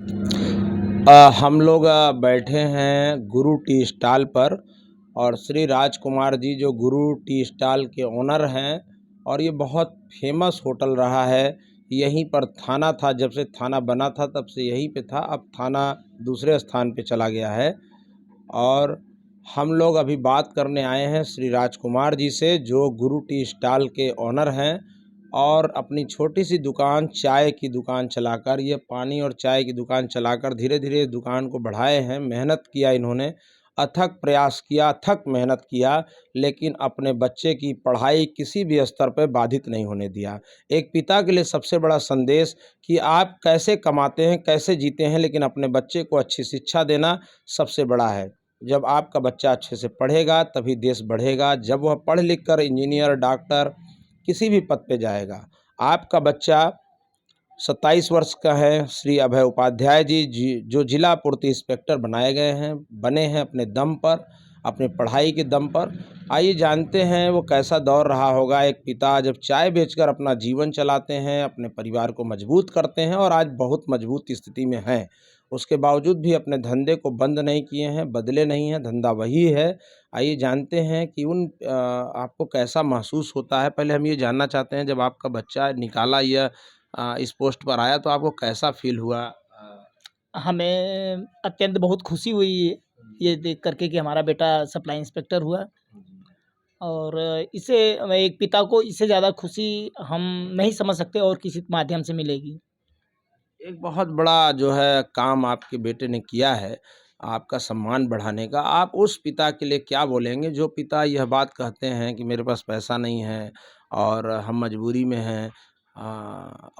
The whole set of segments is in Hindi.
हम लोग बैठे हैं गुरु टी स्टॉल पर और श्री राजकुमार जी जो गुरु टी स्टॉल के ओनर हैं और ये बहुत फेमस होटल रहा है। यहीं पर थाना था, जब से थाना बना था तब से यहीं पे था, अब थाना दूसरे स्थान पे चला गया है। और हम लोग अभी बात करने आए हैं श्री राजकुमार जी से जो गुरु टी स्टॉल के ओनर हैं और अपनी छोटी सी दुकान, चाय की दुकान चलाकर, ये पानी और चाय की दुकान चलाकर धीरे धीरे दुकान को बढ़ाए हैं। मेहनत किया इन्होंने, अथक प्रयास किया, अथक मेहनत किया, लेकिन अपने बच्चे की पढ़ाई किसी भी स्तर पर बाधित नहीं होने दिया। एक पिता के लिए सबसे बड़ा संदेश कि आप कैसे कमाते हैं, कैसे जीते हैं, लेकिन अपने बच्चे को अच्छी शिक्षा देना सबसे बड़ा है। जब आपका बच्चा अच्छे से पढ़ेगा तभी देश बढ़ेगा। जब वह पढ़ लिख कर इंजीनियर, डॉक्टर, किसी भी पद पे जाएगा। आपका बच्चा 27 वर्ष का है, श्री अभय उपाध्याय जी जो जिला पूर्ति इंस्पेक्टर बनाए गए हैं, बने हैं अपने दम पर, अपनी पढ़ाई के दम पर। आइए जानते हैं वो कैसा दौर रहा होगा। एक पिता जब चाय बेचकर अपना जीवन चलाते हैं, अपने परिवार को मजबूत करते हैं और आज बहुत मजबूत स्थिति में हैं। उसके बावजूद भी अपने धंधे को बंद नहीं किए हैं, बदले नहीं हैं, धंधा वही है। आइए जानते हैं कि आपको कैसा महसूस होता है। पहले हम ये जानना चाहते हैं, जब आपका बच्चा निकाला या इस पोस्ट पर आया तो आपको कैसा फ़ील हुआ? हमें अत्यंत बहुत खुशी हुई ये देख कर के कि हमारा बेटा सप्लाई इंस्पेक्टर हुआ। और इससे एक पिता को इससे ज़्यादा खुशी हम नहीं समझ सकते और किसी माध्यम से मिलेगी। एक बहुत बड़ा जो है काम आपके बेटे ने किया है, आपका सम्मान बढ़ाने का। आप उस पिता के लिए क्या बोलेंगे जो पिता यह बात कहते हैं कि मेरे पास पैसा नहीं है और हम मजबूरी में हैं।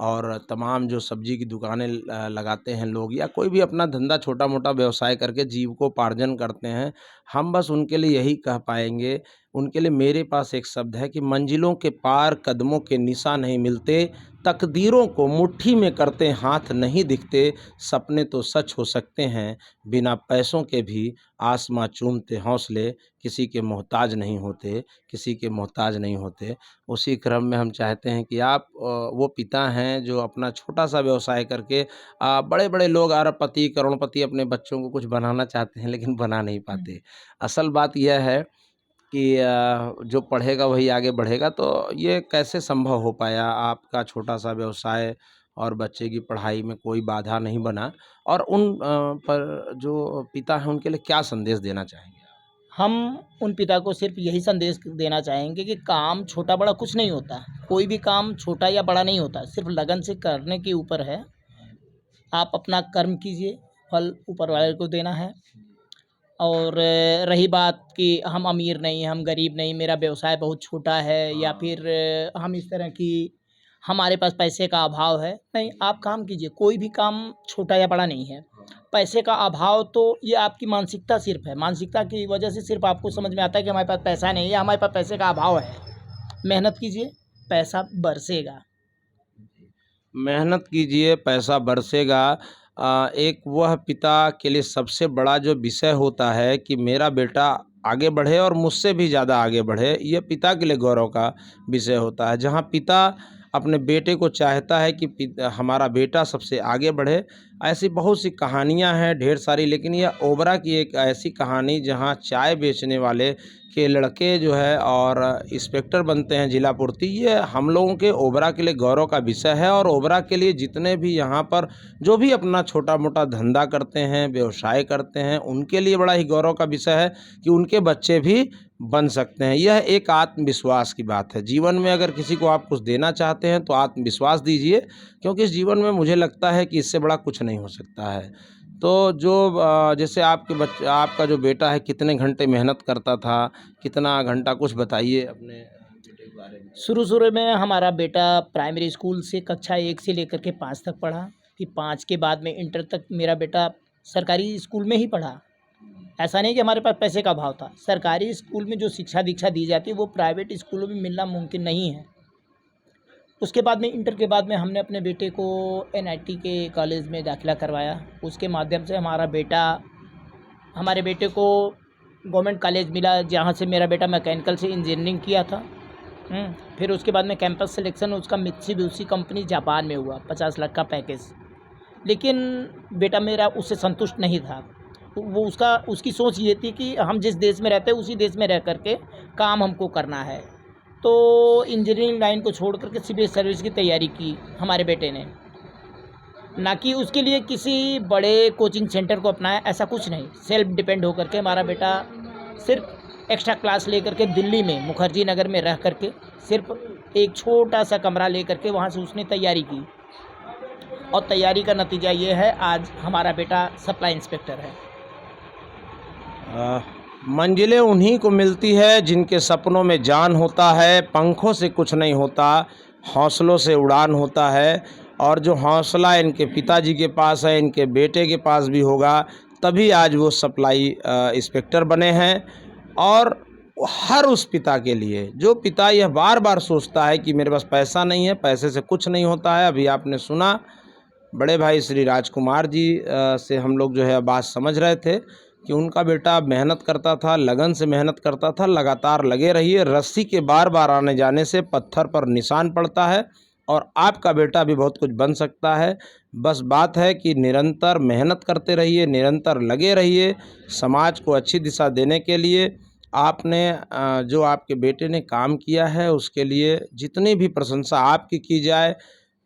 और तमाम जो सब्जी की दुकानें लगाते हैं लोग या कोई भी अपना धंधा छोटा-मोटा व्यवसाय करके जीविकोपार्जन करते हैं। हम बस उनके लिए यही कह पाएँगे, उनके लिए मेरे पास एक शब्द है कि मंजिलों के पार कदमों के निशान नहीं मिलते, तकदीरों को मुट्ठी में करते हाथ नहीं दिखते, सपने तो सच हो सकते हैं, बिना पैसों के भी आसमां चूमते हौसले, किसी के मोहताज नहीं होते, किसी के मोहताज नहीं होते। उसी क्रम में हम चाहते हैं कि आप वो पिता हैं जो अपना छोटा-सा व्यवसाय करके बड़े-बड़े लोग अरबपति, करोड़पति अपने बच्चों को कुछ बनाना चाहते हैं लेकिन बना नहीं पाते। असल बात यह है कि जो पढ़ेगा वही आगे बढ़ेगा, तो ये कैसे संभव हो पाया? आपका छोटा-सा व्यवसाय और बच्चे की पढ़ाई में कोई बाधा नहीं बना और पर जो पिता हैं उनके लिए क्या संदेश देना चाहेंगे? हम उन पिता को सिर्फ़ यही संदेश देना चाहेंगे कि काम छोटा-बड़ा कुछ नहीं होता। कोई भी काम छोटा या बड़ा नहीं होता, सिर्फ़ लगन से करने के ऊपर है। आप अपना कर्म कीजिए, फल ऊपर वाले को देना है। और रही बात कि हम अमीर नहीं, हम गरीब नहीं, मेरा व्यवसाय बहुत छोटा है या फिर हम इस तरह की हमारे पास पैसे का अभाव है, नहीं, आप काम कीजिए, कोई भी काम छोटा या बड़ा नहीं है। पैसे का अभाव तो ये आपकी मानसिकता सिर्फ़ है, मानसिकता की वजह से सिर्फ़ आपको समझ में आता है कि हमारे पास पैसा नहीं है, हमारे पास पैसे का अभाव है। मेहनत कीजिए, पैसा बरसेगा। मेहनत कीजिए, पैसा बरसेगा। एक वह पिता के लिए सबसे बड़ा जो विषय होता है कि मेरा बेटा आगे बढ़े और मुझसे भी ज़्यादा आगे बढ़े, ये पिता के लिए गौरव का विषय होता है। जहाँ पिता अपने बेटे को चाहता है कि हमारा बेटा सबसे आगे बढ़े, ऐसी बहुत सी कहानियाँ हैं ढेर सारी, लेकिन यह ओबरा की एक ऐसी कहानी जहाँ चाय बेचने वाले के लड़के जो है और इंस्पेक्टर बनते हैं जिला पूर्ति, ये हम लोगों के ओबरा के लिए गौरव का विषय है। और ओबरा के लिए जितने भी यहाँ पर जो भी अपना छोटा-मोटा धंधा करते हैं, व्यवसाय करते हैं, उनके लिए बड़ा ही गौरव का विषय है कि उनके बच्चे भी बन सकते हैं। यह एक आत्मविश्वास की बात है। जीवन में अगर किसी को आप कुछ देना चाहते हैं तो आत्मविश्वास दीजिए, क्योंकि इस जीवन में मुझे लगता है कि इससे बड़ा कुछ नहीं हो सकता है। तो जो जैसे आपका जो बेटा है कितने घंटे मेहनत करता था, कितना घंटा, कुछ बताइए अपने बेटे के बारे में? शुरू-शुरू में हमारा बेटा प्राइमरी स्कूल से कक्षा 1 से लेकर के 5 तक पढ़ा। फिर 5 के बाद में इंटर तक मेरा बेटा सरकारी स्कूल में ही पढ़ा। ऐसा नहीं कि हमारे पास पैसे का अभाव था। सरकारी स्कूल में जो शिक्षा-दीक्षा दी जाती है वो प्राइवेट स्कूलों में मिलना मुमकिन नहीं है। उसके बाद में इंटर के बाद में हमने अपने बेटे को एनआईटी के कॉलेज में दाखिला करवाया। उसके माध्यम से हमारे बेटे को गवर्नमेंट कॉलेज मिला, जहाँ से मेरा बेटा मैकेनिकल से इंजीनियरिंग किया था। फिर उसके बाद में कैंपस सिलेक्शन उसका मित्सुबिशी कंपनी जापान में हुआ, 50 लाख का पैकेज। लेकिन बेटा मेरा उससे संतुष्ट नहीं था। तो वो उसकी सोच ये थी कि हम जिस देश में रहते हैं उसी देश में रह कर के काम हमको करना है। तो इंजीनियरिंग लाइन को छोड़ कर के सिविल सर्विस की तैयारी की हमारे बेटे ने। ना कि उसके लिए किसी बड़े कोचिंग सेंटर को अपनाया, ऐसा कुछ नहीं। सेल्फ डिपेंड होकर के हमारा बेटा सिर्फ एक्स्ट्रा क्लास लेकर के दिल्ली में मुखर्जी नगर में रह कर के सिर्फ एक छोटा सा कमरा लेकर के वहाँ से उसने तैयारी की, और तैयारी का नतीजा ये है आज हमारा बेटा सप्लाई इंस्पेक्टर है। मंजिलें उन्हीं को मिलती है जिनके सपनों में जान होता है, पंखों से कुछ नहीं होता, हौसलों से उड़ान होता है। और जो हौसला इनके पिताजी के पास है, इनके बेटे के पास भी होगा, तभी आज वो सप्लाई इंस्पेक्टर बने हैं। और हर उस पिता के लिए, जो पिता यह बार बार सोचता है कि मेरे पास पैसा नहीं है, पैसे से कुछ नहीं होता है। अभी आपने सुना बड़े भाई श्री राजकुमार जी से हम लोग जो है बात समझ रहे थे कि उनका बेटा मेहनत करता था, लगन से मेहनत करता था। लगातार लगे रहिए, रस्सी के बार बार आने जाने से पत्थर पर निशान पड़ता है, और आपका बेटा भी बहुत कुछ बन सकता है। बस बात है कि निरंतर मेहनत करते रहिए, निरंतर लगे रहिए। समाज को अच्छी दिशा देने के लिए आपने जो आपके बेटे ने काम किया है, उसके लिए जितनी भी प्रशंसा आपकी की जाए,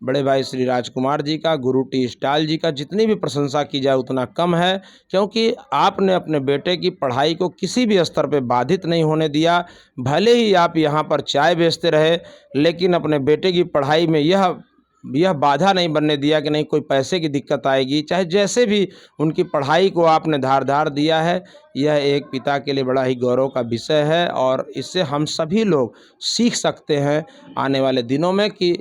बड़े भाई श्री राजकुमार जी का, गुरु टी स्टाल जी का, जितनी भी प्रशंसा की जाए उतना कम है। क्योंकि आपने अपने बेटे की पढ़ाई को किसी भी स्तर पे बाधित नहीं होने दिया। भले ही आप यहाँ पर चाय बेचते रहे, लेकिन अपने बेटे की पढ़ाई में यह बाधा नहीं बनने दिया कि नहीं कोई पैसे की दिक्कत आएगी। चाहे जैसे भी उनकी पढ़ाई को आपने धार दिया है, यह एक पिता के लिए बड़ा ही गौरव का विषय है। और इससे हम सभी लोग सीख सकते हैं आने वाले दिनों में कि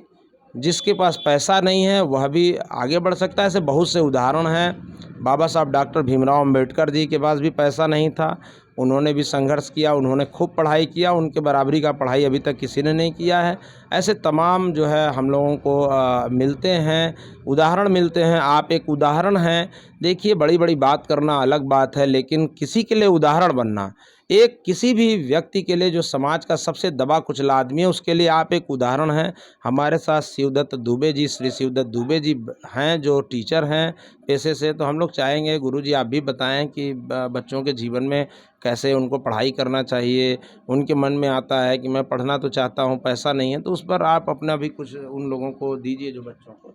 जिसके पास पैसा नहीं है वह भी आगे बढ़ सकता है। ऐसे बहुत से उदाहरण हैं। बाबा साहब डॉक्टर भीमराव अंबेडकर जी के पास भी पैसा नहीं था, उन्होंने भी संघर्ष किया, उन्होंने खूब पढ़ाई किया, उनके बराबरी का पढ़ाई अभी तक किसी ने नहीं किया है। ऐसे तमाम जो है हम लोगों को मिलते हैं, उदाहरण मिलते हैं। आप एक उदाहरण हैं। देखिए, बड़ी बड़ी बात करना अलग बात है, लेकिन किसी के लिए उदाहरण बनना, एक किसी भी व्यक्ति के लिए जो समाज का सबसे दबा कुचला आदमी है, उसके लिए आप एक उदाहरण हैं। हमारे साथ शिवदत्त दुबे जी, श्री शिवदत्त दुबे जी हैं, जो टीचर हैं पेशे से। तो हम लोग चाहेंगे गुरुजी आप भी बताएं कि बच्चों के जीवन में कैसे उनको पढ़ाई करना चाहिए। उनके मन में आता है कि मैं पढ़ना तो चाहता हूँ, पैसा नहीं है, तो उस पर आप अपना भी कुछ उन लोगों को दीजिए जो बच्चों को।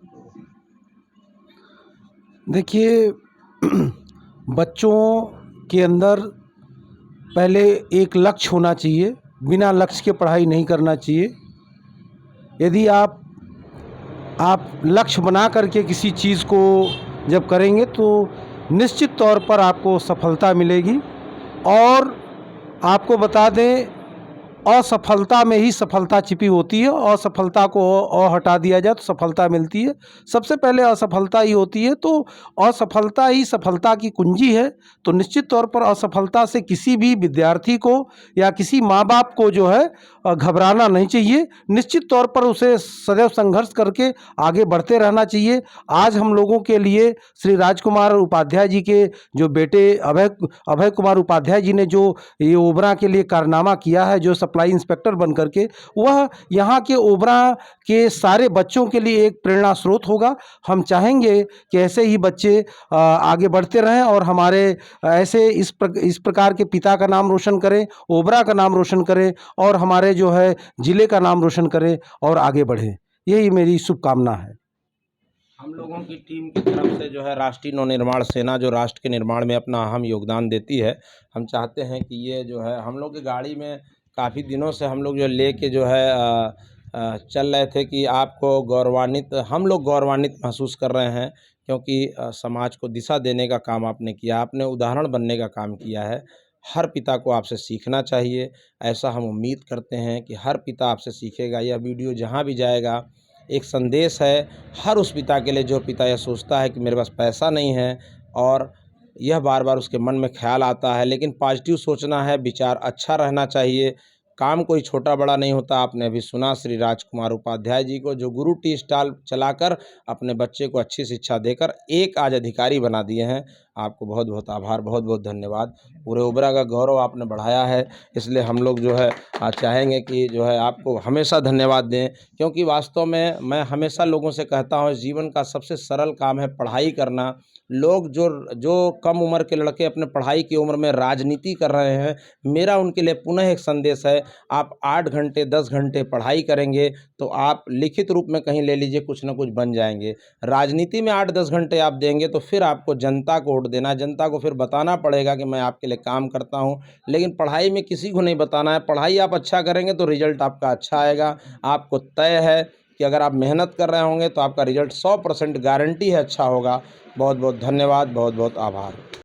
देखिए, बच्चों के अंदर पहले एक लक्ष्य होना चाहिए। बिना लक्ष्य के पढ़ाई नहीं करना चाहिए। यदि आप लक्ष्य बना करके किसी चीज़ को जब करेंगे तो निश्चित तौर पर आपको सफलता मिलेगी। और आपको बता दें, असफलता में ही सफलता छिपी होती है। असफलता को और हटा दिया जाए तो सफलता मिलती है। सबसे पहले असफलता ही होती है, तो असफलता ही सफलता की कुंजी है। तो निश्चित तौर पर असफलता से किसी भी विद्यार्थी को या किसी माँ बाप को जो है घबराना नहीं चाहिए। निश्चित तौर पर उसे सदैव संघर्ष करके आगे बढ़ते रहना चाहिए। आज हम लोगों के लिए श्री राजकुमार उपाध्याय जी के जो बेटे अभय कुमार उपाध्याय जी ने जो ये ओबरा के लिए कारनामा किया है, जो सप्लाई इंस्पेक्टर बन करके, वह यहाँ के ओबरा के सारे बच्चों के लिए एक प्रेरणा स्रोत होगा। हम चाहेंगे कि ऐसे ही बच्चे आगे बढ़ते रहें और हमारे ऐसे इस प्रकार के पिता का नाम रोशन करें, ओबरा का नाम रोशन करें, और हमारे जो है जिले का नाम रोशन करें और आगे बढ़ें। यही मेरी शुभकामना है। हम लोगों की टीम की तरफ से जो है राष्ट्रीय नवनिर्माण सेना, जो राष्ट्र के निर्माण में अपना अहम योगदान देती है, हम चाहते हैं कि ये जो है हम लोग की गाड़ी में काफ़ी दिनों से हम लोग जो लेके जो है चल रहे थे कि आपको गौरवान्वित, हम लोग गौरवान्वित महसूस कर रहे हैं। क्योंकि समाज को दिशा देने का काम आपने किया, आपने उदाहरण बनने का काम किया है। हर पिता को आपसे सीखना चाहिए, ऐसा हम उम्मीद करते हैं कि हर पिता आपसे सीखेगा। यह वीडियो जहाँ भी जाएगा एक संदेश है हर उस पिता के लिए, जो पिता यह सोचता है कि मेरे पास पैसा नहीं है, और यह बार बार उसके मन में ख्याल आता है। लेकिन पॉजिटिव सोचना है, विचार अच्छा रहना चाहिए, काम कोई छोटा बड़ा नहीं होता। आपने अभी सुना श्री राजकुमार उपाध्याय जी को, जो गुरु टी स्टॉल चलाकर अपने बच्चे को अच्छी शिक्षा देकर एक आज अधिकारी बना दिए हैं। आपको बहुत बहुत आभार, बहुत बहुत धन्यवाद। पूरे ओबरा का गौरव आपने बढ़ाया है, इसलिए हम लोग जो है आज चाहेंगे कि जो है आपको हमेशा धन्यवाद दें, क्योंकि वास्तव में मैं हमेशा लोगों से कहता हूँ जीवन का सबसे सरल काम है पढ़ाई करना। लोग जो कम उम्र के लड़के अपने पढ़ाई की उम्र में राजनीति कर रहे हैं, मेरा उनके लिए पुनः एक संदेश है, आप 8 घंटे 10 घंटे पढ़ाई करेंगे तो आप लिखित रूप में कहीं ले लीजिए कुछ ना कुछ बन जाएंगे। राजनीति में 8-10 घंटे आप देंगे तो फिर आपको जनता को वोट देना, जनता को फिर बताना पड़ेगा कि मैं आपके लिए काम करता हूं। लेकिन पढ़ाई में किसी को नहीं बताना है। पढ़ाई आप अच्छा करेंगे तो रिजल्ट आपका अच्छा आएगा। आपको तय है कि अगर आप मेहनत कर रहे होंगे तो आपका रिजल्ट 100% गारंटी है अच्छा होगा। बहुत बहुत धन्यवाद, बहुत बहुत आभार।